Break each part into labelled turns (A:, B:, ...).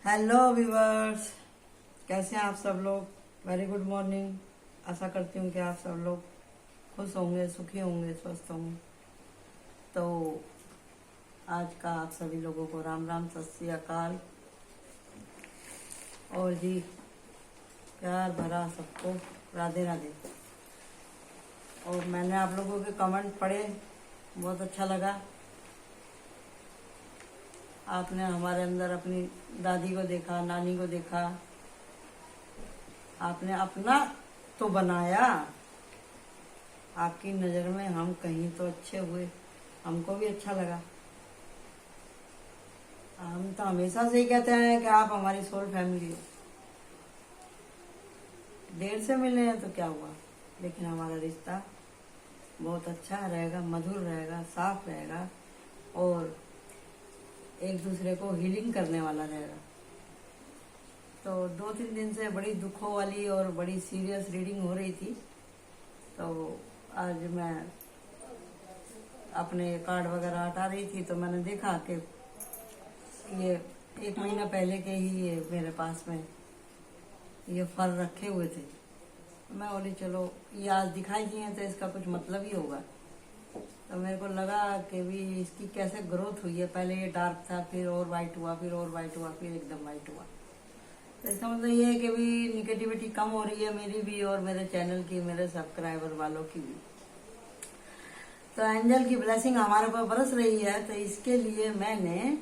A: Hello viewers, कैसे हैं आप सब लोग। Very good morning. आशा करती हूँ कि आप सब लोग खुश होंगे, सुखी होंगे, स्वस्थ होंगे। तो आज का आप सभी लोगों को राम राम, सत श्री अकाल। और जी प्यार भरा सबको राधे राधे। और मैंने आप लोगों के कमेंट पढ़े, बहुत अच्छा लगा। आपने हमारे अंदर अपनी दादी को देखा, नानी को देखा, आपने अपना तो बनाया। आपकी नज़र में हम कहीं तो अच्छे हुए, हमको भी अच्छा लगा। हम तो हमेशा से ही कहते हैं कि आप हमारी सोल फैमिली हो। देर से मिले हैं तो क्या हुआ, लेकिन हमारा रिश्ता बहुत अच्छा रहेगा, मधुर रहेगा, साफ रहेगा और एक दूसरे को हीलिंग करने वाला रहेगा। तो 2-3 दिन से बड़ी दुखों वाली और बड़ी सीरियस रीडिंग हो रही थी। तो आज मैं अपने कार्ड वगैरह हटा रही थी तो मैंने देखा कि ये 1 महीना पहले के ही ये मेरे पास में ये फल रखे हुए थे। मैं बोली चलो ये आज दिखाई दिए तो इसका कुछ मतलब ही होगा। तो मेरे को लगा कि भी इसकी कैसे ग्रोथ हुई है। पहले ये डार्क था, फिर और वाइट हुआ, फिर और वाइट हुआ, फिर एकदम वाइट हुआ। तो इसका मतलब ये है कि भी निगेटिविटी कम हो रही है, मेरी भी और मेरे चैनल की, मेरे सब्सक्राइबर वालों की भी। तो एंजल की ब्लेसिंग हमारे ऊपर बरस रही है। तो इसके लिए मैंने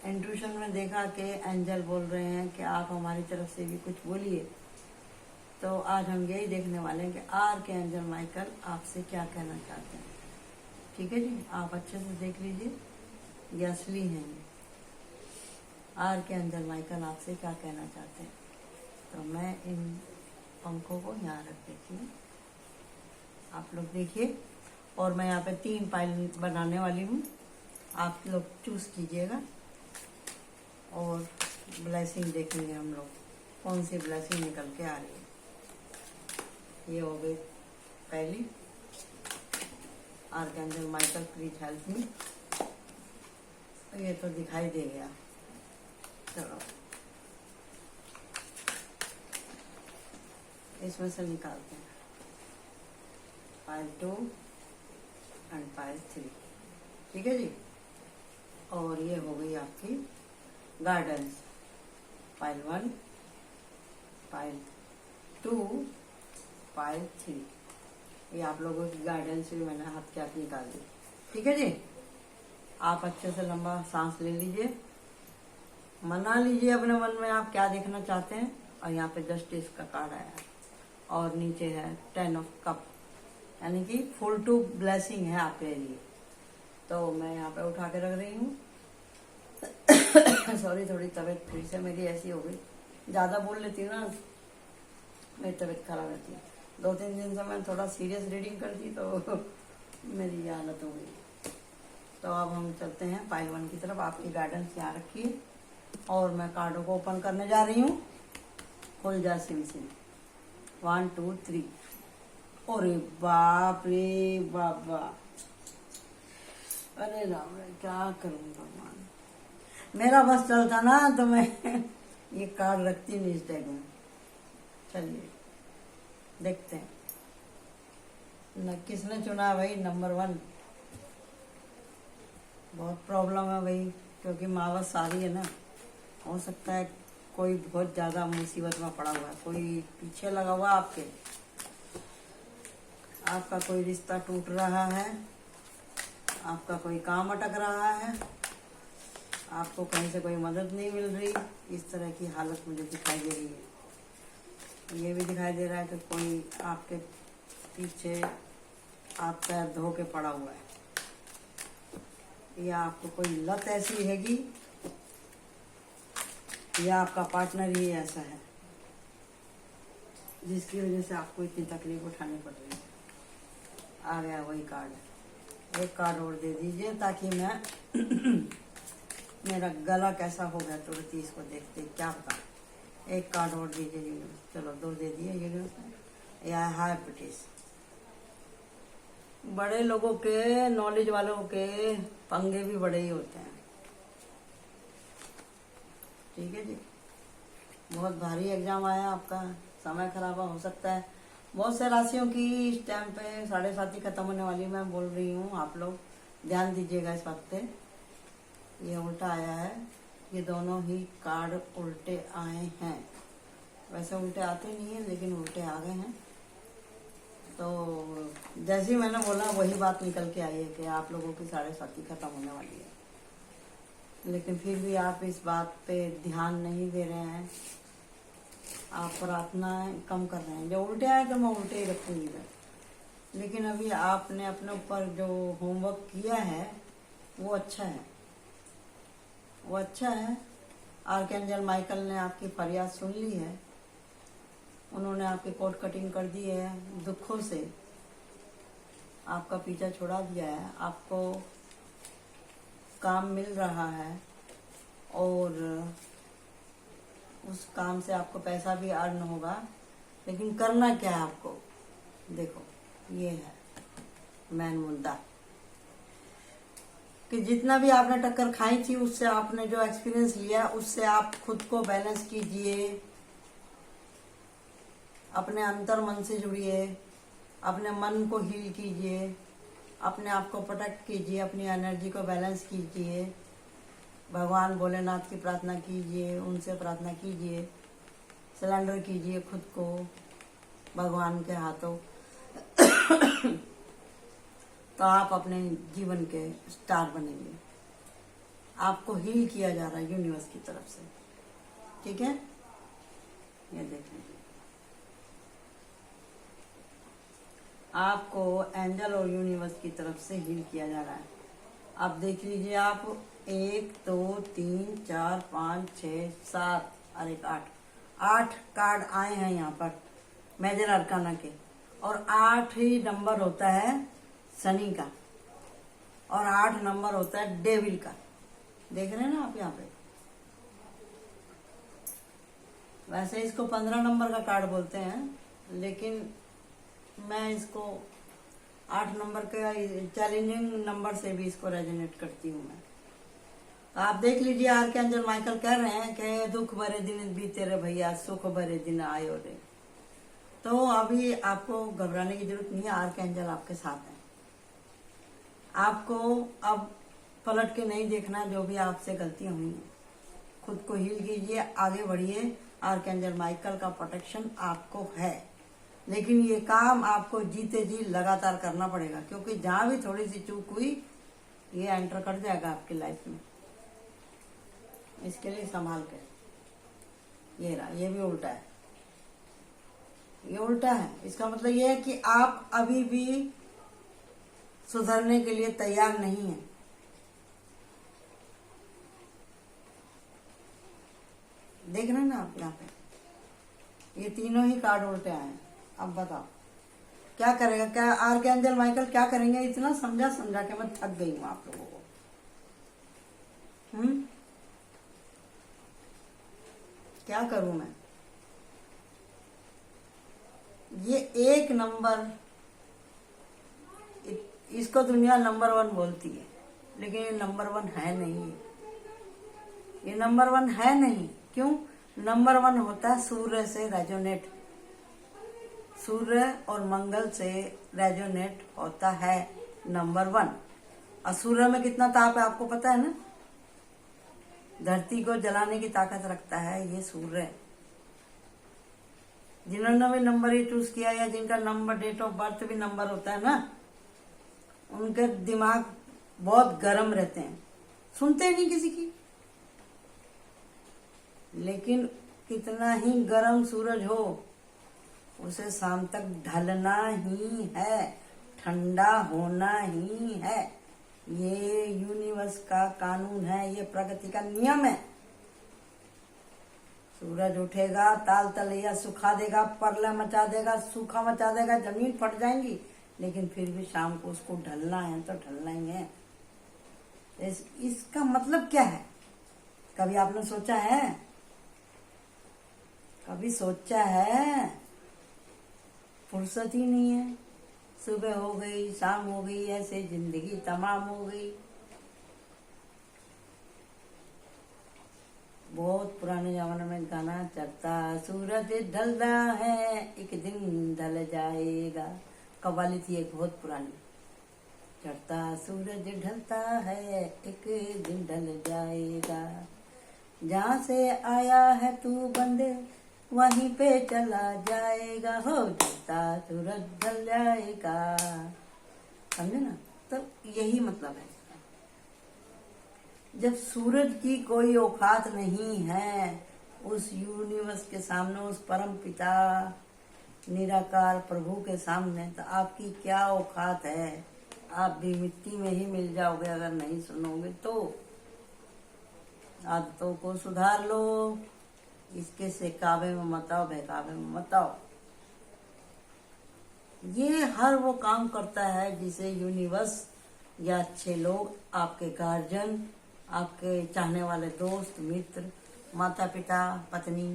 A: इंट्यूशन में देखा कि एंजल बोल रहे हैं कि आप हमारी तरफ से भी कुछ बोलिए। तो आज हम यही देखने वाले हैं कि आर के एंजल माइकल आपसे क्या कहना चाहते हैं। ठीक है जी, आप अच्छे से देख लीजिए, ये असली हैं। ये आर के एंजल माइकल आपसे क्या कहना चाहते हैं। तो मैं इन पंखों को यहाँ रख देती हूँ, आप लोग देखिए। और मैं यहाँ पे 3 पाइल बनाने वाली हूँ, आप लोग चूज कीजिएगा और ब्लेसिंग देखेंगे हम लोग कौन सी ब्लेसिंग निकल के आ रही है। ये हो गई पहली। Archangel Michael please help me. ये तो दिखाई दे गया। चलो इसमें से निकालते हैं पाइल 2 एंड पाइल 3। ठीक है जी। और ये हो गई आपकी गार्डन्स, पाइल 1, पाइल 2, पाइल 3। ये आप लोगों की गाइडेंस भी मैंने हाथ के हाथ निकाल दी। ठीक है जी। आप अच्छे से लंबा सांस ले लीजिए, मना लीजिए अपने मन में आप क्या देखना चाहते हैं। और यहाँ पे जस्टिस का कार्ड आया है और नीचे है 10 ऑफ कप, यानी कि फुल टू ब्लेसिंग है आपके लिए। तो मैं यहाँ पे उठा के रख रही हूँ। सॉरी, थोड़ी तबीयत फिर से मेरी ऐसी हो गई, ज़्यादा बोल लेती हूँ ना, मेरी तबीयत खराब रहती है। 2-3 दिन से मैं थोड़ा सीरियस रीडिंग करती तो मेरी ये हालत हो गई। तो अब हम चलते हैं पाइल 1 की तरफ। आपकी गाइडेंस यहाँ रखिए और मैं कार्डों को ओपन करने जा रही हूँ। खुल जा सिम सिम। 1 2 3। अरे बाप रे बाबा, अरे राम रे, क्या करूँ भगवान। मेरा बस चलता ना तो मैं ये कार्ड रखती नहीं इस डेक में। चलिए देखते हैं न किसने चुना भाई नंबर 1। बहुत प्रॉब्लम है भाई, क्योंकि मावस सारी है ना। हो सकता है कोई बहुत ज्यादा मुसीबत में पड़ा हुआ है, कोई पीछे लगा हुआ आपके, आपका कोई रिश्ता टूट रहा है, आपका कोई काम अटक रहा है, आपको कहीं से कोई मदद नहीं मिल रही। इस तरह की हालत मुझे दिखाई दे रही है। ये भी दिखाई दे रहा है कि कोई आपके पीछे आप पैर धो के पड़ा हुआ है, या आपको कोई लत ऐसी हैगी, या आपका पार्टनर ही ऐसा है जिसकी वजह से आपको इतनी तकलीफ उठानी पड़ रही है। आ गया वही कार्ड। एक कार्ड और दे दीजिए ताकि मैं मेरा गला कैसा हो गया तुरंत ही इसको देखते क्या पता। एक कार्ड और दीजिए यूनिवर्स। चलो 2 दे दिए यूनिवर्स। या हाइपेटिस। बड़े लोगों के, नॉलेज वालों के पंगे भी बड़े ही होते हैं। ठीक है जी। बहुत भारी एग्जाम आया आपका, समय खराब हो सकता है। बहुत से राशियों की इस टाइम पे 7:30 खत्म होने वाली, मैं बोल रही हूँ, आप लोग ध्यान दीजिएगा इस वक्त पे। ये उल्टा आया है, ये दोनों ही कार्ड उल्टे आए हैं। वैसे उल्टे आते नहीं है, लेकिन उल्टे आ गए हैं। तो जैसे ही मैंने बोला वही बात निकल के आई है कि आप लोगों की 7:30 खत्म होने वाली है। लेकिन फिर भी आप इस बात पे ध्यान नहीं दे रहे हैं, आप प्रार्थनाएं कम कर रहे हैं। जो उल्टे आए तो मैं उल्टे ही रखूंगी मैं। लेकिन अभी आपने अपने ऊपर जो होमवर्क किया है वो अच्छा है, वो अच्छा है। आर्कएंजल माइकल ने आपकी फरियाद सुन ली है, उन्होंने आपकी कोट कटिंग कर दी है, दुखों से आपका पीछा छुड़ा दिया है, आपको काम मिल रहा है और उस काम से आपको पैसा भी अर्न होगा। लेकिन करना क्या है आपको, देखो ये है मेन मुद्दा कि जितना भी आपने टक्कर खाई थी उससे आपने जो एक्सपीरियंस लिया उससे आप खुद को बैलेंस कीजिए, अपने अंतर मन से जुड़िए, अपने मन को हील कीजिए, अपने आप को प्रोटेक्ट कीजिए, अपनी एनर्जी को बैलेंस कीजिए, भगवान भोलेनाथ की प्रार्थना कीजिए, उनसे प्रार्थना कीजिए, सरेंडर कीजिए खुद को भगवान के हाथों। तो आप अपने जीवन के स्टार बनेंगे। आपको हील किया जा रहा है यूनिवर्स की तरफ से, ठीक है। ये देख लीजिए, आपको एंजल और यूनिवर्स की तरफ से हील किया जा रहा है। आप देख लीजिए, आप 1 2 3 4 5 6 7 और 1 8 कार्ड आए हैं यहाँ पर मेजर अरकाना के। और 8 ही नंबर होता है शनि का, और 8 नंबर होता है डेविल का। देख रहे हैं ना आप यहाँ पे। वैसे इसको 15 नंबर का कार्ड बोलते हैं, लेकिन मैं इसको 8 नंबर के चैलेंजिंग नंबर से भी इसको रेजोनेट करती हूँ मैं। तो आप देख लीजिए, आर्कएंजल माइकल कह रहे हैं कि दुख भरे दिन बीते रे भैया, सुख भरे दिन आयो रे। तो अभी आपको घबराने की जरूरत नहीं है, आर्कएंजल आपके साथ है। आपको अब पलट के नहीं देखना जो भी आपसे गलतियां हुई हैं। खुद को हील कीजिए, आगे बढ़िए। आर्कएंजल माइकल का प्रोटेक्शन आपको है, लेकिन ये काम आपको जीते जी लगातार करना पड़ेगा, क्योंकि जहां भी थोड़ी सी चूक हुई ये एंटर कर जाएगा आपकी लाइफ में। इसके लिए संभाल के। ये रहा, ये भी उल्टा है, ये उल्टा है। इसका मतलब ये है कि आप अभी भी सुधरने के लिए तैयार नहीं है। देख रहे हैं ना आप यहाँ पे, ये तीनों ही कार्ड उल्टे आए हैं। अब बताओ क्या करेगा, क्या आर्कएंजल माइकल क्या करेंगे। इतना समझा समझा के मैं थक गई हूं आप लोगों को। क्या करूं मैं। ये 1 नंबर, इसको दुनिया नंबर 1 बोलती है, लेकिन ये नंबर 1 है नहीं। ये नंबर 1 है नहीं। क्यों? नंबर 1 होता है सूर्य से रेजोनेट, सूर्य और मंगल से रेजोनेट होता है नंबर 1। और सूर्य में कितना ताप है आपको पता है ना। धरती को जलाने की ताकत रखता है ये सूर्य। जिन्होंने भी नंबर ये चूज किया या जिनका नंबर डेट ऑफ बर्थ भी नंबर होता है ना, उनके दिमाग बहुत गर्म रहते हैं, सुनते नहीं किसी की। लेकिन कितना ही गर्म सूरज हो, उसे शाम तक ढलना ही है, ठंडा होना ही है। ये यूनिवर्स का कानून है, ये प्रकृति का नियम है। सूरज उठेगा, ताल तलैया सुखा देगा, प्रलय मचा देगा, सूखा मचा देगा, जमीन फट जाएंगी, लेकिन फिर भी शाम को उसको ढलना है तो ढलना ही है। इसका मतलब क्या है, कभी आपने सोचा है? कभी सोचा है? फुर्सत ही नहीं है। सुबह हो गई, शाम हो गई, ऐसे जिंदगी तमाम हो गई। बहुत पुराने जमाने में गाना चलता, सूरज ढलता है एक दिन ढल जाएगा, कव्वाली थी एक बहुत पुरानी। चढ़ता सूरज ढलता है एक दिन ढल जाएगा, जहाँ से आया है तू बंदे वहीं पे चला जाएगा, हो ढलता सूरज ढल जाएगा। समझे ना? तो यही मतलब है, जब सूरज की कोई औकात नहीं है उस यूनिवर्स के सामने, उस परम पिता निराकार प्रभु के सामने, तो आपकी क्या औकात है? आप भी मिट्टी में ही मिल जाओगे अगर नहीं सुनोगे तो। आदतों को सुधार लो, इसके से काबे में मत आओ, बहकावे में मत आओ। ये हर वो काम करता है जिसे यूनिवर्स या अच्छे लोग, आपके गार्जियन, आपके चाहने वाले दोस्त, मित्र, माता पिता, पत्नी,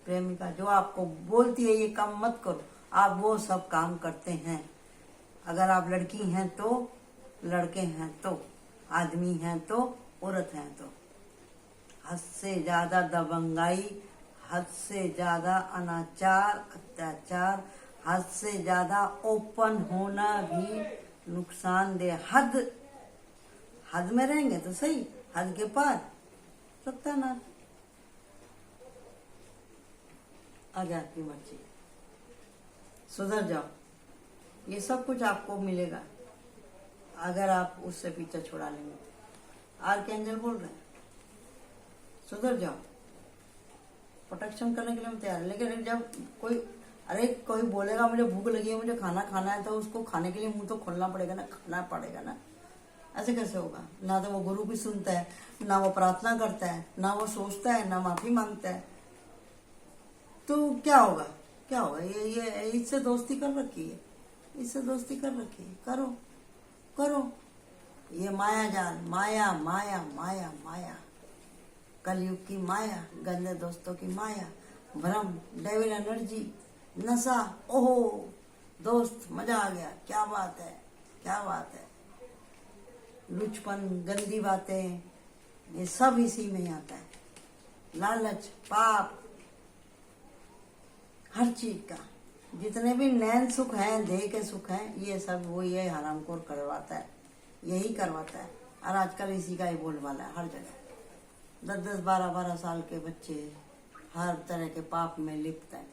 A: प्रेमिका, जो आपको बोलती है ये काम मत करो, आप वो सब काम करते हैं। अगर आप लड़की हैं तो, लड़के हैं तो, आदमी हैं तो, औरत हैं तो। हद से ज्यादा दबंगाई, हद से ज्यादा अनाचार, अत्याचार, हद से ज्यादा ओपन होना भी नुकसानदेह। हद में रहेंगे तो सही, हद के पार सत्यानाश। आगे आपकी मर्जी, सुधर जाओ। ये सब कुछ आपको मिलेगा अगर आप उससे पीछा छुड़ा लेंगे। आर्कएंजल बोल रहे हैं सुधर जाओ, प्रोटेक्शन करने के लिए हम तैयार है। लेकिन जब कोई बोलेगा मुझे भूख लगी है, मुझे खाना खाना है, तो उसको खाने के लिए मुंह तो खोलना पड़ेगा ना, खाना पड़ेगा ना। ऐसे कैसे होगा? ना तो वो गुरु भी सुनता है, ना वो प्रार्थना करता है, ना वो सोचता है, ना माफी मांगता है। तो क्या होगा? क्या होगा? ये इससे दोस्ती कर रखी है, इससे दोस्ती कर रखी है। करो ये माया जाल, माया माया माया माया, कलयुग की माया, गंदे दोस्तों की माया, भ्रम, डेविल एनर्जी, नशा। ओहो दोस्त मजा आ गया, क्या बात है, क्या बात है। लुचपन, गंदी बातें, ये सब इसी में आता है। लालच, पाप, हर चीज का, जितने भी नैन सुख हैं, देह के सुख हैं, ये सब वो ये हरामखोर करवाता है, यही करवाता है। और आजकल इसी का ही बोलबाला है हर जगह। 10-10, 12-12 साल के बच्चे हर तरह के पाप में लिप्त हैं।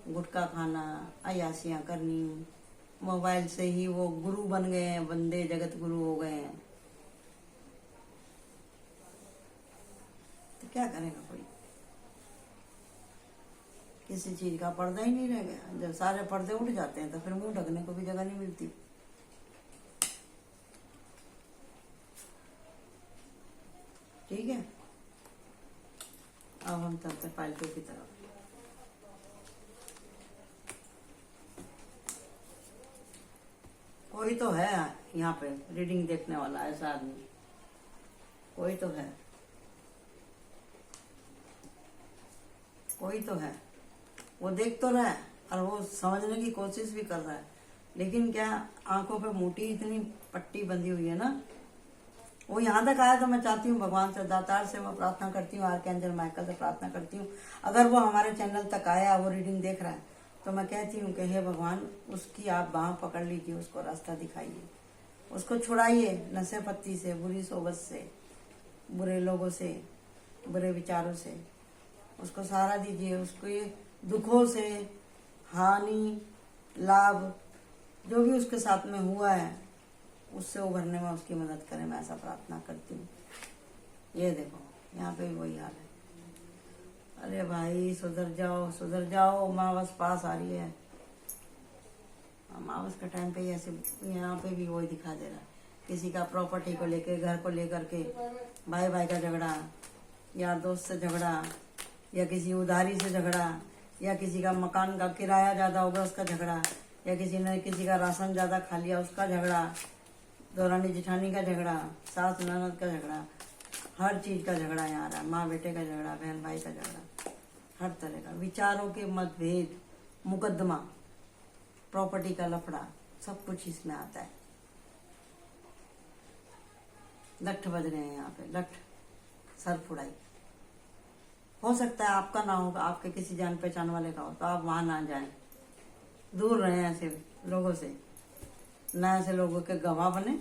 A: गुटखा खाना, अयासियां करनी, मोबाइल से ही वो गुरु बन गए हैं, बंदे जगत गुरु हो गए हैं। तो क्या करेगा कोई? किसी चीज का पर्दा ही नहीं रह गया। जब सारे पर्दे उठ जाते हैं तो फिर मुंह ढकने को भी जगह नहीं मिलती। ठीक है, अब हम चलते हैं फाइल की तरफ। कोई तो है यहाँ पे रीडिंग देखने वाला, ऐसा आदमी कोई तो है, कोई तो है। वो देख तो रहा है और वो समझने की कोशिश भी कर रहा है, लेकिन क्या आंखों पे मोटी इतनी पट्टी बंधी हुई है ना। वो यहाँ तक आया तो मैं चाहती हूँ भगवान से, दातार से मैं प्रार्थना करती हूँ, आर्कएंजल माइकल से प्रार्थना करती हूँ, अगर वो हमारे चैनल तक आया, वो रीडिंग देख रहा है, तो मैं कहती हूँ कि हे भगवान, उसकी आप बाँह पकड़ लीजिए, उसको रास्ता दिखाइए, उसको छुड़ाइए नशे पत्ती से, बुरी सोबत से, बुरे लोगों से, बुरे विचारों से, उसको सहारा दीजिए। उसको ये दुखों से, हानि, लाभ, जो भी उसके साथ में हुआ है, उससे उभरने में उसकी मदद करें, मैं ऐसा प्रार्थना करती हूँ। ये देखो यहाँ पे भी वही हाल है। अरे भाई सुधर जाओ, सुधर जाओ, अमावस पास आ रही है। अमावस के टाइम पे ऐसे यहाँ पे भी वही दिखा दे रहा है। किसी का प्रॉपर्टी को लेके, घर को लेकर के भाई भाई का झगड़ा, यार दोस्त से झगड़ा, या किसी उधारी से झगड़ा, या किसी का मकान का किराया ज्यादा होगा उसका झगड़ा, या किसी ने किसी का राशन ज्यादा खा लिया उसका झगड़ा, दौरानी जेठानी का झगड़ा, सास ननद का झगड़ा, हर चीज का झगड़ा यहाँ आ रहा है। माँ बेटे का झगड़ा, बहन भाई का झगड़ा, हर तरह का, विचारों के मतभेद, मुकदमा, प्रॉपर्टी का लफड़ा, सब कुछ इसमें आता है। लठ बज रहे हैं यहाँ पे, लठ, सर फुड़ाई, हो सकता है आपका ना होगा, आपके किसी जान पहचान वाले का हो, तो आप वहां ना जाएं, दूर रहें ऐसे लोगों से, ना ऐसे लोगों के गवाह बने,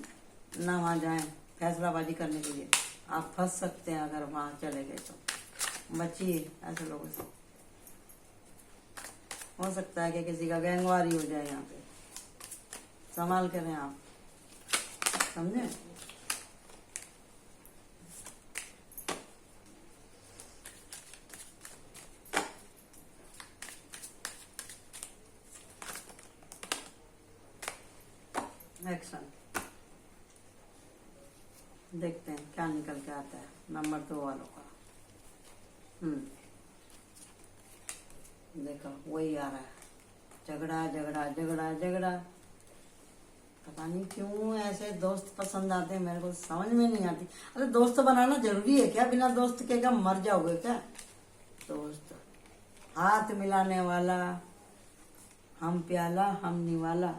A: ना वहां जाएं फैसलाबाजी करने के लिए। आप फंस सकते हैं अगर वहां चले गए, तो बचिए ऐसे लोगों से। हो सकता है कि किसी का गैंगवारी हो जाए यहाँ पे, संभाल के रहें आप, समझे। एक्शन देखते हैं क्या निकल के आता है नंबर 2 वालों का। देखो वही आ रहा है, झगड़ा झगड़ा झगड़ा झगड़ा। पता नहीं क्यों ऐसे दोस्त पसंद आते हैं, मेरे को समझ में नहीं आती। अरे दोस्त बनाना जरूरी है क्या? बिना दोस्त के क्या मर जाओगे क्या? दोस्त हाथ मिलाने वाला, हम प्याला हम निवाला।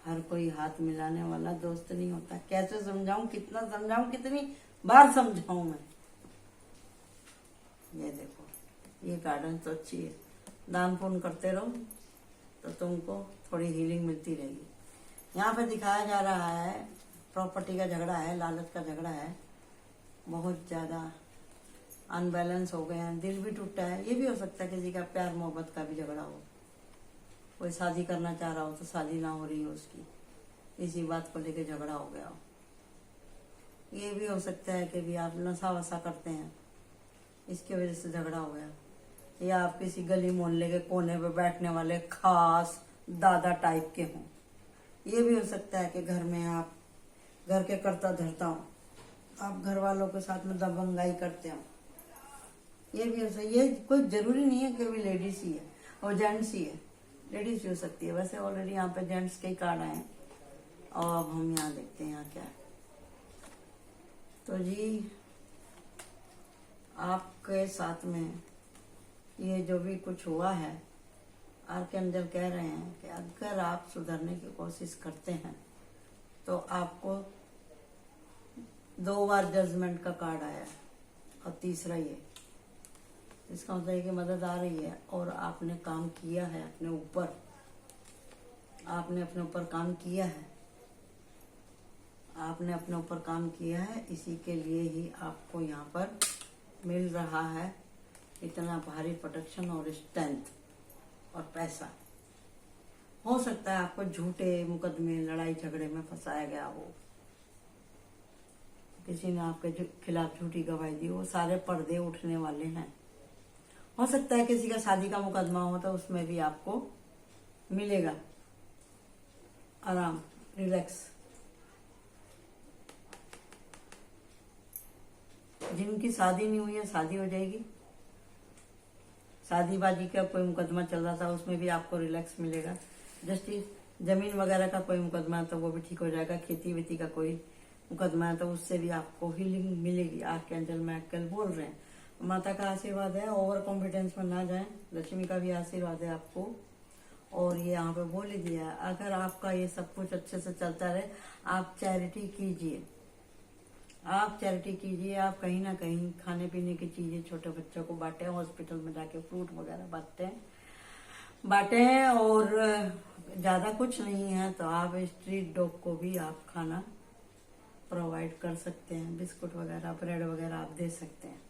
A: हर कोई हाथ मिलाने वाला दोस्त नहीं होता। कैसे समझाऊं, कितना समझाऊं, कितनी बार समझाऊं मैं। ये देखो, ये गार्डन तो अच्छी है, दान पुण्य करते रहो तो तुमको थोड़ी हीलिंग मिलती रहेगी। यहाँ पे दिखाया जा रहा है प्रॉपर्टी का झगड़ा है, लालच का झगड़ा है, बहुत ज्यादा अनबैलेंस हो गए हैं, दिल भी टूटा है। ये भी हो सकता है किसी का प्यार मोहब्बत का भी झगड़ा हो, कोई शादी करना चाह रहा हो तो शादी ना हो रही हो उसकी, इसी बात को लेके झगड़ा हो गया हो। ये भी हो सकता है कि भी आप नशा वशा करते हैं, इसकी वजह से झगड़ा हो गया। या आप किसी गली मोहल्ले के कोने पे बैठने वाले खास दादा टाइप के हों। ये भी हो सकता है कि घर में आप घर के करता धरता हो, आप घर वालों के साथ में दबंगाई करते हो। ये भी हो सकता है। ये कोई जरूरी नहीं है कि भी लेडीज ही है और जेंट्स ही है, लेडीज भी हो सकती है। वैसे ऑलरेडी यहाँ पे जेंट्स के ही कार्ड आए हैं, और अब हम यहाँ देखते हैं यहाँ क्या है। तो जी आपके साथ में ये जो भी कुछ हुआ है, आर्कएंजल कह रहे हैं कि अगर आप सुधरने की कोशिश करते हैं तो आपको 2 बार जजमेंट का कार्ड आया है और तीसरा ये, इसका मतलब है कि मदद आ रही है और आपने काम किया है अपने ऊपर, आपने अपने ऊपर काम किया है, आपने अपने ऊपर काम किया है। इसी के लिए ही आपको यहाँ पर मिल रहा है इतना भारी प्रोटेक्शन और स्ट्रेंथ और पैसा। हो सकता है आपको झूठे मुकदमे लड़ाई झगड़े में फंसाया गया हो, किसी ने आपके खिलाफ झूठी गवाही दी, वो सारे पर्दे उठने वाले हैं। हो सकता है किसी का शादी का मुकदमा हो तो उसमें भी आपको मिलेगा आराम, रिलैक्स। जिनकी शादी नहीं हुई है शादी हो जाएगी, शादीबाजी का कोई मुकदमा चल रहा था उसमें भी आपको रिलैक्स मिलेगा। जस्टिस जमीन वगैरह का कोई मुकदमा है तो वो भी ठीक हो जाएगा। खेती वेती का कोई मुकदमा है तो उससे भी आपको हीलिंग मिलेगी। आर्कएंजल मैकेल बोल रहे हैं, माता का आशीर्वाद है, ओवर कॉन्फिडेंस में ना जाएं, लक्ष्मी का भी आशीर्वाद है आपको। और ये यहाँ पे बोल ही दिया, अगर आपका ये सब कुछ अच्छे से चलता रहे, आप चैरिटी कीजिए, आप चैरिटी कीजिए। आप कहीं ना कहीं खाने पीने की चीजें छोटे बच्चों को बांटे, हॉस्पिटल में जाके फ्रूट वगैरह बांटे। और ज्यादा कुछ नहीं है तो आप स्ट्रीट डॉग को भी आप खाना प्रोवाइड कर सकते हैं, बिस्कुट वगैरह ब्रेड वगैरह आप दे सकते हैं।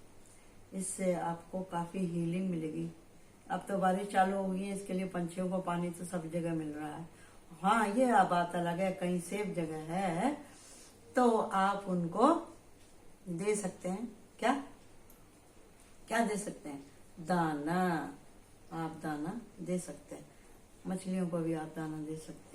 A: इससे आपको काफी हीलिंग मिलेगी। अब तो बारिश चालू हो गई है, इसके लिए पंछियों को पानी तो सब जगह मिल रहा है। हाँ, ये बात अलग है, कहीं सेफ जगह है तो आप उनको दे सकते हैं। क्या क्या दे सकते हैं? दाना। आप दाना दे सकते हैं, मछलियों को भी आप दाना दे सकते हैं।